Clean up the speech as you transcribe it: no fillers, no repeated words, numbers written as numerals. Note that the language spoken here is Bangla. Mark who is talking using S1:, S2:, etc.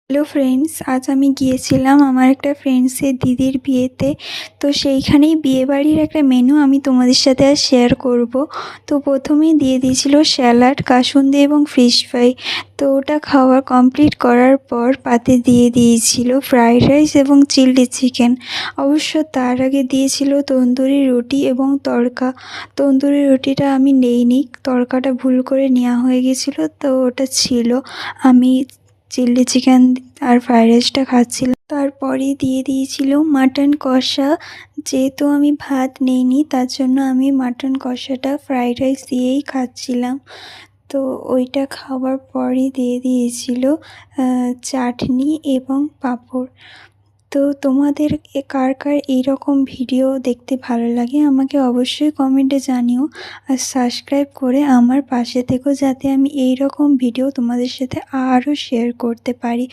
S1: হ্যালো ফ্রেন্ডস, আজ আমি গিয়েছিলাম আমার একটা ফ্রেন্ডসের দিদির বিয়েতে। তো সেইখানেই বিয়েবাড়ির একটা মেনু আমি তোমাদের সাথে আজ শেয়ার করব। তো প্রথমেই দিয়ে দিয়েছিল স্যালাড, কাসুন্দি এবং ফিশ ফ্রাই। তো ওটা খাওয়া কমপ্লিট করার পর পাতে দিয়ে দিয়েছিল ফ্রাইড রাইস এবং চিলি চিকেন। অবশ্য তার আগে দিয়েছিল তন্দুরি রুটি এবং তড়কা। তন্দুরি রুটিটা আমি নেইনি, তড়কাটা ভুল করে নেওয়া হয়ে গেছিলো, তো ওটা ছিল। আমি চিলি চিকেন আর ফ্রাইড রাইসটা খাচ্ছিলাম। তারপরে দিয়ে দিয়েছিল মাটন কষা। যেহেতু আমি ভাত নেইনি, তার জন্য আমি মাটন কষাটা ফ্রাইড রাইস দিয়েই খাচ্ছিলাম। তো ওইটা খাওয়ার পরই দিয়ে দিয়েছিল চাটনি এবং পাঁপড়। তো তোমাদের কার কার এইরকম ভিডিও দেখতে ভালো লাগে আমাকে অবশ্যই কমেন্টে জানিও। আর সাবস্ক্রাইব করে আমার পাশে থেকো, যাতে আমি এইরকম ভিডিও তোমাদের সাথে আরও শেয়ার করতে পারি।